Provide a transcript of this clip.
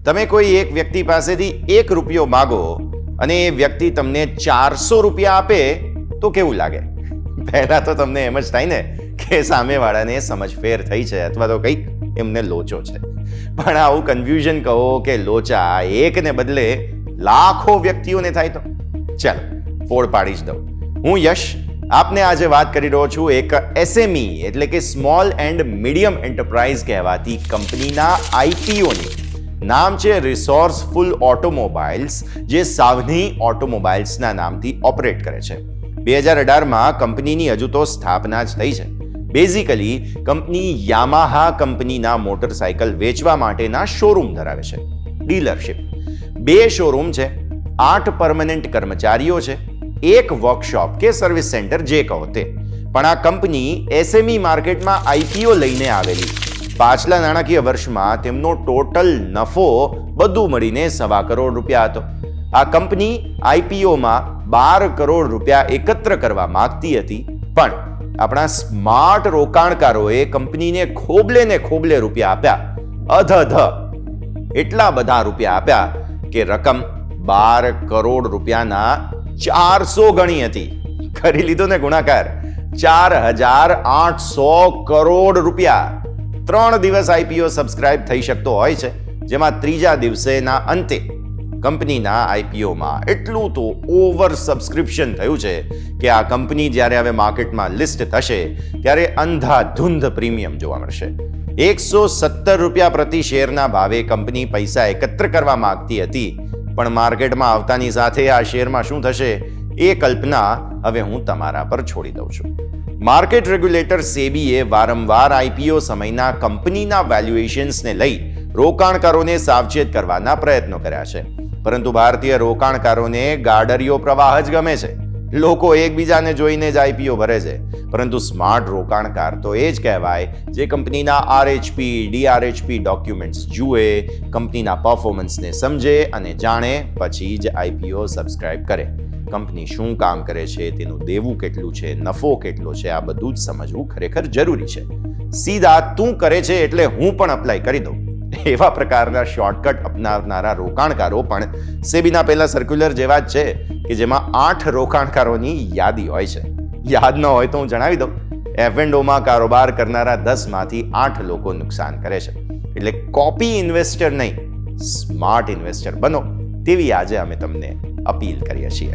તમે કોઈ એક વ્યક્તિ પાસેથી 1 રૂપિયો માગો અને એ વ્યક્તિ તમને 400 રૂપિયા આપે તો કેવું લાગે? પહેલા તો તમને એમ જ થાય ને કે સામેવાળાને સમજફેર થઈ છે અથવા તો કંઈક એમને લોચો છે. પણ આવું કન્ફ્યુઝન કહો કે લોચા એકને બદલે લાખો વ્યક્તિઓને થાય તો ચાલો ફોડ પાડી જ દઉં. હું યશ આપને આજે વાત કરી રહ્યો છું એક SME એટલે કે સ્મોલ એન્ડ મીડિયમ એન્ટરપ્રાઇઝ કહેવાતી કંપનીના IPOની. નામ છે રિસોર્સફુલ ઓટોમોબાઇલ્સ, જે સાવની ઓટોમોબાઇલ્સના નામથી ઓપરેટ કરે છે. 2018માં કંપનીની હજુ તો સ્થાપના જ થઈ છે. બેઝિકલી કંપની યામાહા કંપનીના મોટરસાયકલ વેચવા માટેના શોરૂમ ધરાવે છે, ડીલરશિપ. 2 શોરૂમ છે, 8 પરમનન્ટ કર્મચારીઓ છે, 1 વર્કશોપ કે સર્વિસ સેન્ટર જે કહો તે. પણ આ કંપની SME માર્કેટમાં IPO લઈને આવેલી. પાછલા નાણાકીય વર્ષમાં તેમનો ટોટલ નફો બધું મળીને ₹1.25 કરોડ હતો. આ કંપની IPOમાં 12 કરોડ રૂપિયા એકત્ર કરવા માંગતી હતી, પણ આપણા સ્માર્ટ રોકાણકારોએ કંપનીને ખોબલે રૂપિયા આપ્યા. એટલા બધા રૂપિયા આપ્યા કે રકમ 12 કરોડ રૂપિયાના 400 ગણી હતી. કરી લીધો ને ગુણાકાર? 4800 કરોડ રૂપિયા. 3 દિવસ IPO સબસ્ક્રાઇબ થઈ શકતો હોય છે, જેમાં ત્રીજા દિવસેના અંતે કંપનીના IPOમાં એટલું તો ઓવર સબસ્ક્રિપ્શન થયું છે કે આ કંપની જ્યારે હવે માર્કેટમાં લિસ્ટ થશે ત્યારે અંધાધૂંધ પ્રીમિયમ જોવા મળશે. 117 રૂપિયા પ્રતિ શેરના ભાવે કંપની પૈસા એકત્ર કરવા માંગતી હતી, પણ માર્કેટમાં આવતાની સાથે આ શેરમાં શું થશે એ કલ્પના હવે હું તમારા પર છોડી દઉં છું. માર્કેટ રેગ્યુલેટર સેબીએ વારંવાર IPO સમયના કંપનીના વેલ્યુએશન્સને લઈ રોકાણકારોને સાવચેત કરવાના પ્રયત્નો કર્યા છે, પરંતુ ભારતીય રોકાણકારોને ગાડરિયો પ્રવાહ જ ગમે છે. લોકો એકબીજાને જોઈને જ IPO ભરે છે, પરંતુ સ્માર્ટ રોકાણકાર તો એ જ કહેવાય જે કંપનીના RHP, DRHP ડોક્યુમેન્ટ્સ જુએ, કંપનીના પરફોર્મન્સને સમજે અને જાણે પછી જ IPO સબસ્ક્રાઇબ કરે. કંપની શું કામ કરે છે, તેનું દેવું કેટલું છે, નફો કેટલો છે, આ બધું જ સમજવું ખરેખર જરૂરી છે. સીધા તું કરે છે એટલે હું પણ અપ્લાય કરી દઉં એવા પ્રકારના શોર્ટકટ અપનાવનારા રોકાણકારો પણ સેબીના પહેલા સર્ક્યુલર જેવા જ છે કે જેમાં 8 રોકાણકારોની યાદી હોય છે. યાદ ન હોય તો હું જણાવી દઉં. F&Oમાં કારોબાર કરનારા 10માંથી 8 લોકો નુકસાન કરે છે. એટલે કોપી ઇન્વેસ્ટર નહીં, સ્માર્ટ ઇન્વેસ્ટર બનો તેવી આજે અમે તમને અપીલ કરીએ છીએ.